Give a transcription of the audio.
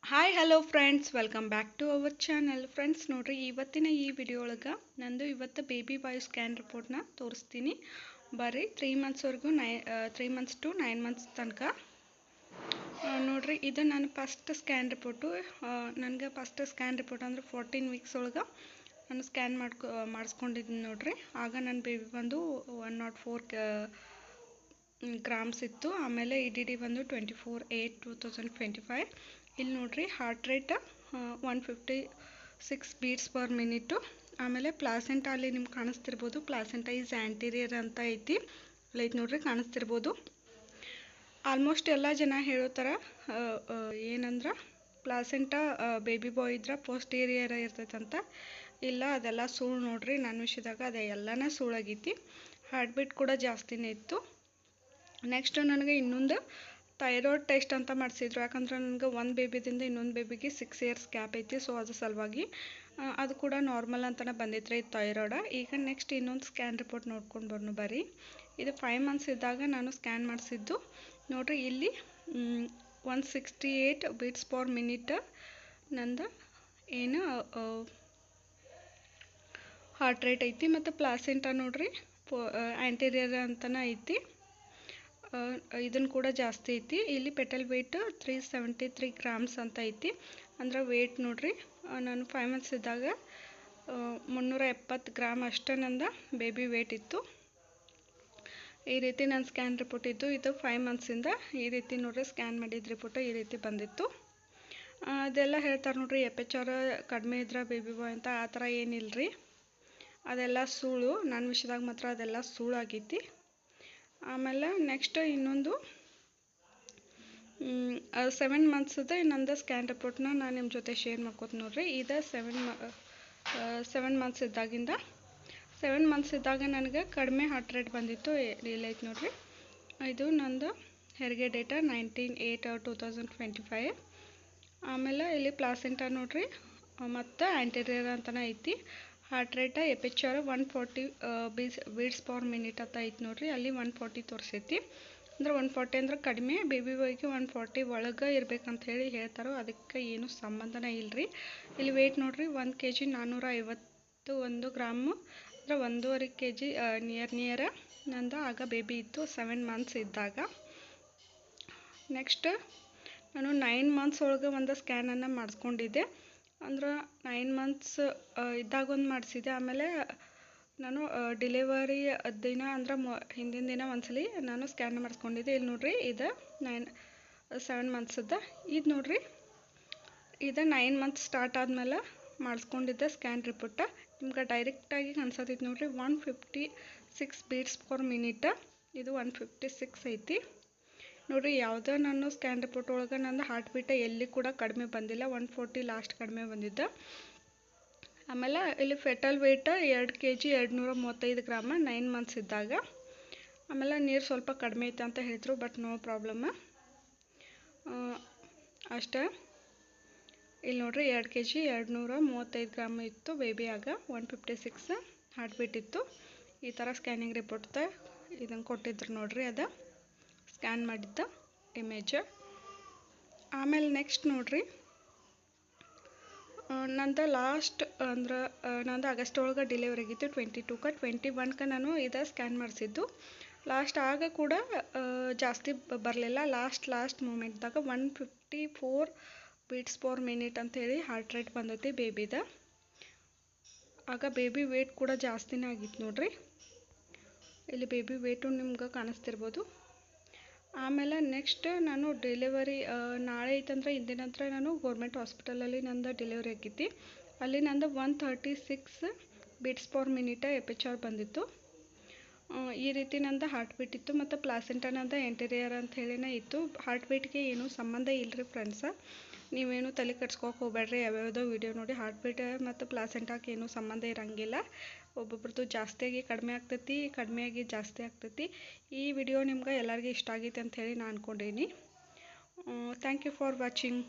Hi hello friends, welcome back to our channel. Friends ನೋಡ್ರಿ, ಇವತ್ತಿನ ಈ ವಿಡಿಯೋ ಒಳಗೆ ನಂದು ಇವತ್ತು ಬೇಬಿ ಬಾಯ್ ಸ್ಕ್ಯಾನ್ ರಿಪೋರ್ಟ್ನ ತೋರಿಸ್ತೀನಿ. ಬರ್ರಿ 3 ಮಂತ್ಸ್ವರೆಗೂ 3 ಮಂತ್ಸ್ ಟು 9 ಮಂತ್ಸ್ ತನಕ ನೋಡ್ರಿ. ಇದು ನನ್ನ ಫಸ್ಟ್ ಸ್ಕ್ಯಾನ್ ರಿಪೋರ್ಟು. ನನಗೆ ಫಸ್ಟ್ ಸ್ಕ್ಯಾನ್ ರಿಪೋರ್ಟ್ ಅಂದರೆ 14 ವೀಕ್ಸ್ ಒಳಗೆ ನಾನು ಸ್ಕ್ಯಾನ್ ಮಾಡಿಸ್ಕೊಂಡಿದ್ದೀನಿ ನೋಡ್ರಿ. ಆಗ ನನ್ನ ಬೇಬಿ ಬಂದು 104 ಗ್ರಾಮ್ಸ್ ಇತ್ತು. ಆಮೇಲೆ EDD ಬಂದು 24/8/2025. ಇಲ್ಲಿ ನೋಡ್ರಿ, heart rate 156 beats per minute. ಆಮೇಲೆ ಪ್ಲಾಸೆಂಟಾ ಅಲ್ಲಿ ನಿಮ್ಗೆ ಕಾಣಿಸ್ತಿರ್ಬೋದು, ಪ್ಲಾಸೆಂಟಾ ಈಸ್ ಆ್ಯಂಟೀರಿಯರ್ ಅಂತ ಐತಿ. ಅಲ್ಲೈತೆ ನೋಡ್ರಿ, ಕಾಣಿಸ್ತಿರ್ಬೋದು. ಆಲ್ಮೋಸ್ಟ್ ಎಲ್ಲ ಜನ ಹೇಳೋ ಥರ ಏನಂದ್ರೆ ಪ್ಲಾಸೆಂಟಾ ಬೇಬಿ ಬಾಯ್ ಇದ್ರೆ ಪೋಸ್ಟೀರಿಯರ್ ಇರ್ತೈತಂತ. ಇಲ್ಲ, ಅದೆಲ್ಲ ಸುಳ್ಳು ನೋಡ್ರಿ. ನನ್ನ ವಿಷಯದಾಗ ಅದು ಎಲ್ಲನ ಸುಳ್ಳಾಗೈತಿ. ಹಾರ್ಟ್ ಬೀಟ್ ಕೂಡ ಜಾಸ್ತಿನೇ ಇತ್ತು. ನೆಕ್ಸ್ಟ್ ನನಗೆ ಇನ್ನೊಂದು ಥೈರಾಯ್ಡ್ ಟೆಸ್ಟ್ ಅಂತ ಮಾಡಿಸಿದ್ರು. ಯಾಕಂದ್ರೆ ನನಗೆ ಒಂದು ಬೇಬಿದಿಂದ ಇನ್ನೊಂದು ಬೇಬಿಗೆ 6 ಇಯರ್ಸ್ ಗ್ಯಾಪ್ ಐತಿ. ಸೊ ಅದ್ರ ಸಲುವಾಗಿ ಅದು ಕೂಡ ನಾರ್ಮಲ್ ಅಂತಲೇ ಬಂದಿತ್ತು ಈ ಥೈರಾಯ್ಡ್. ಈಗ ನೆಕ್ಸ್ಟ್ ಇನ್ನೊಂದು ಸ್ಕ್ಯಾನ್ ರಿಪೋರ್ಟ್ ನೋಡ್ಕೊಂಡು ಬರ್ನು ಬರ್ರಿ. ಇದು 5 ಮಂತ್ಸ್ ಇದ್ದಾಗ ನಾನು ಸ್ಕ್ಯಾನ್ ಮಾಡಿಸಿದ್ದು ನೋಡ್ರಿ. ಇಲ್ಲಿ 168 ಬೀಟ್ಸ್ ಪರ್ ಮಿನಿಟ್ ನಂದು ಏನು ಹಾರ್ಟ್ ರೇಟ್ ಐತಿ. ಮತ್ತು ಪ್ಲಾಸೆಂಟಾ ನೋಡ್ರಿ ಆ್ಯಂಟೀರಿಯರ್ ಅಂತಲೇ ಐತಿ. ಇದನ್ನು ಕೂಡ ಜಾಸ್ತಿ ಐತಿ. ಇಲ್ಲಿ ಪೆಟಲ್ ವೇಟ್ 373 ಗ್ರಾಮ್ಸ್ ಅಂತ ಐತಿ. ಅಂದ್ರೆ ವೇಟ್ ನೋಡ್ರಿ, ನಾನು 5 ಮಂತ್ಸ್ ಇದ್ದಾಗ 370 ಗ್ರಾಮ್ ಅಷ್ಟೇ ನಂದು ಬೇಬಿ ವೇಟ್ ಇತ್ತು. ಈ ರೀತಿ ನನ್ನ ಸ್ಕ್ಯಾನ್ ರಿಪೋರ್ಟ್ ಇತ್ತು. ಇದು 5 ಮಂತ್ಸಿಂದ ಈ ರೀತಿ ನೋಡ್ರಿ ಸ್ಕ್ಯಾನ್ ಮಾಡಿದ ರಿಪೋರ್ಟ್ ಈ ರೀತಿ ಬಂದಿತ್ತು. ಅದೆಲ್ಲ ಹೇಳ್ತಾರೆ ನೋಡ್ರಿ, FHR ಕಡಿಮೆ ಇದ್ರೆ ಬೇಬಿ ಬಾಯ್ ಅಂತ. ಆ ಥರ ಏನಿಲ್ಲರಿ, ಅದೆಲ್ಲ ಸುಳ್ಳು. ನನ್ನ ವಿಷಯದಾಗ ಮಾತ್ರ ಅದೆಲ್ಲ ಸುಳ್ಳು ಆಗೈತಿ. ಆಮೇಲೆ ನೆಕ್ಸ್ಟ್ ಇನ್ನೊಂದು 7 ಮಂತ್ಸ್ದು ನಂದು ಸ್ಕ್ಯಾನ್ ರಿಪೋರ್ಟ್ನ ನಾನು ನಿಮ್ಮ ಜೊತೆ ಶೇರ್ ಮಾಡ್ಕೋತೀನಿ ನೋಡ್ರಿ. ಇದು 7 ಮಂತ್ಸ್ ಇದ್ದಾಗಿಂದ 7 ಮಂತ್ಸ್ ಇದ್ದಾಗ ನನಗೆ ಕಡಿಮೆ ಹಾರ್ಟ್ ರೇಟ್ ಬಂದಿತ್ತು. ಇಲ್ಲೈತೆ ನೋಡ್ರಿ, ಇದು ನಂದು ಹೆರಿಗೆ ಡೇಟಾ 19/8/2025. ಆಮೇಲೆ ಇಲ್ಲಿ ಪ್ಲಾಸೆಂಟಾ ನೋಡ್ರಿ ಮತ್ತು ಆ್ಯಂಟೀರಿಯರ್ ಅಂತಲೇ ಐತಿ. Heart rate FHR 140 beats per minute ಅಂತ ಐತಿ ನೋಡ್ರಿ. ಅಲ್ಲಿ 140 ತೋರಿಸೈತಿ. ಅಂದ್ರೆ 140 ಅಂದ್ರೆ ಕಡಿಮೆ. ಬೇಬಿ ಬಾಯ್ಗೆ 140 ಒಳಗೆ ಇರ್ಬೇಕಂತ ಹೇಳಿ ಹೇಳ್ತಾರೋ, ಅದಕ್ಕೆ ಏನು ಸಂಬಂಧನೇ ಇಲ್ಲರಿ. ಇಲ್ಲಿ ವೇಟ್ ನೋಡ್ರಿ, 1 kg 451 ಗ್ರಾಮು ಅಂದರೆ 1.5 kg ನಿಯರ್ ನಂದು ಆಗ ಬೇಬಿ ಇತ್ತು 7 ಮಂತ್ಸ್ ಇದ್ದಾಗ. ನೆಕ್ಸ್ಟ್ ನಾನು 9 ಮಂತ್ಸ್ ಒಳಗೆ ಒಂದು ಸ್ಕ್ಯಾನನ್ನು ಮಾಡಿಸ್ಕೊಂಡಿದ್ದೆ. ಅಂದ್ರೆ 9 ಮಂತ್ಸ್ ಇದ್ದಾಗ ಒಂದು ಮಾಡಿಸಿದ್ದೆ. ಆಮೇಲೆ ನಾನು ಡೆಲಿವರಿ ದಿನ ಅಂದ್ರೆ ಹಿಂದಿನ ದಿನ ಒಂದ್ಸಲಿ ನಾನು ಸ್ಕ್ಯಾನ್ ಮಾಡಿಸ್ಕೊಂಡಿದ್ದೆ. ಇಲ್ಲಿ ನೋಡ್ರಿ, ಇದು 7 ಮಂತ್ಸದ್ದು. ಇದು ನೋಡ್ರಿ, ಇದು 9 ಮಂತ್ಸ್ ಸ್ಟಾರ್ಟ್ ಆದಮೇಲೆ ಮಾಡಿಸ್ಕೊಂಡಿದ್ದೆ ಸ್ಕ್ಯಾನ್ ರಿಪೋರ್ಟ. ನಿಮ್ಗೆ ಡೈರೆಕ್ಟಾಗಿ ಕಾಣಿಸತೈತಿ ನೋಡ್ರಿ, 156 ಬೀಟ್ಸ್ ಪರ್ ಮಿನಿಟ್. ಇದು 156 ಐತಿ ನೋಡ್ರಿ. ಯಾವುದೋ ನಾನು ಸ್ಕ್ಯಾನ್ ರಿಪೋರ್ಟ್ ಒಳಗೆ ನಂದು ಹಾರ್ಟ್ ಬೀಟ ಎಲ್ಲಿ ಕೂಡ ಕಡಿಮೆ ಬಂದಿಲ್ಲ. 140 ಲಾಸ್ಟ್ ಕಡಿಮೆ ಬಂದಿದ್ದ. ಆಮೇಲೆ ಇಲ್ಲಿ ಫೆಟಲ್ ವೇಟ್ 2 kg 235 ಗ್ರಾಮ 9 ಮಂತ್ಸ್ ಇದ್ದಾಗ. ಆಮೇಲೆ ನೀರು ಸ್ವಲ್ಪ ಕಡಿಮೆ ಐತೆ ಅಂತ ಹೇಳಿದ್ರು, ಬಟ್ ನೋ ಪ್ರಾಬ್ಲಮ್ ಅಷ್ಟೇ. ಇಲ್ಲಿ ನೋಡ್ರಿ, 2 kg 235 ಗ್ರಾಮ್ ಇತ್ತು ಬೇಬಿ. ಆಗ 156 ಹಾರ್ಟ್ ಬೀಟ್ ಇತ್ತು. ಈ ಥರ ಸ್ಕ್ಯಾನಿಂಗ್ ರಿಪೋರ್ಟ್ ಇದನ್ನು ಕೊಟ್ಟಿದ್ರು ನೋಡ್ರಿ, ಅದು ಸ್ಕ್ಯಾನ್ ಮಾಡಿದ್ದ ಇಮೇಜ್. ಆಮೇಲೆ ನೆಕ್ಸ್ಟ್ ನೋಡ್ರಿ, ನಂದು ಲಾಸ್ಟ್ ಅಂದ್ರೆ ನಂದು ಆಗಸ್ಟ್ ಒಳಗೆ ಡೆಲಿವರಿ ಆಗಿತ್ತು. 22ಕ್ಕೆ 21ಕ್ಕೆ ನಾನು ಇದು ಸ್ಕ್ಯಾನ್ ಮಾಡಿಸಿದ್ದು. ಲಾಸ್ಟ್ ಆಗ ಕೂಡ ಜಾಸ್ತಿ ಬರಲಿಲ್ಲ. ಲಾಸ್ಟ್ ಮೂಮೆಂಟ್ದಾಗ 154 ಬೀಟ್ಸ್ ಪರ್ ಮಿನಿಟ್ ಅಂತೇಳಿ ಹಾರ್ಟ್ ರೇಟ್ ಬಂದೈತಿ ಬೇಬಿದ. ಆಗ ಬೇಬಿ ವೇಟ್ ಕೂಡ ಜಾಸ್ತಿನೇ ಆಗಿತ್ತು ನೋಡ್ರಿ. ಇಲ್ಲಿ ಬೇಬಿ ವೇಟು ನಿಮ್ಗೆ ಕಾಣಿಸ್ತಿರ್ಬೋದು. ಆಮೇಲೆ ನೆಕ್ಸ್ಟ್ ನಾನು ಡೆಲಿವರಿ ನಾಳೆ ಐತಂದ್ರೆ ಇಂದಿನ ನಂತರ ನಾನು ಗೌರ್ಮೆಂಟ್ ಹಾಸ್ಪಿಟಲಲ್ಲಿ ನಂದು ಡೆಲಿವರಿ ಆಗಿತ್ತು. ಅಲ್ಲಿ ನಂದು 136 ಬೀಟ್ಸ್ ಪರ್ ಮಿನಿಟ್ FHR ಬಂದಿತ್ತು. ಈ ರೀತಿ ನಂದು ಹಾರ್ಟ್ ಬೀಟ್ ಇತ್ತು. ಮತ್ತು ಪ್ಲಾಸೆಂಟಾ ನಂದು ಆ್ಯಂಟೀರಿಯರ್ ಅಂತ ಹೇಳಿನೇ ಇತ್ತು. ಹಾರ್ಟ್ ಬೀಟ್ಗೆ ಏನೂ ಸಂಬಂಧ ಇಲ್ಲರಿ ಫ್ರೆಂಡ್ಸ. ನೀವೇನು ತಲೆ ಕೆಡ್ಸ್ಕೊಕ್ಕೆ ಹೋಗ್ಬೇಡ್ರಿ. ಯಾವ್ಯಾವುದೋ ವಿಡಿಯೋ ನೋಡಿ ಹಾರ್ಟ್ ಬೀಟ್ ಮತ್ತು ಪ್ಲಾಸೆಂಟಾಕ್ಕೆ ಏನೂ ಸಂಬಂಧ ಇರೋಂಗಿಲ್ಲ. ಒಬ್ಬೊಬ್ರದ್ದು ಜಾಸ್ತಿಯಾಗಿ ಕಡಿಮೆ ಆಗ್ತೈತಿ, ಕಡಿಮೆಯಾಗಿ ಜಾಸ್ತಿ ಆಗ್ತೈತಿ. ಈ ವಿಡಿಯೋ ನಿಮ್ಗೆ ಎಲ್ಲರಿಗೂ ಇಷ್ಟ ಆಗೈತೆ ಅಂತ ಹೇಳಿ ನಾನು ಅಂದ್ಕೊಂಡೀನಿ. Thank you for watching.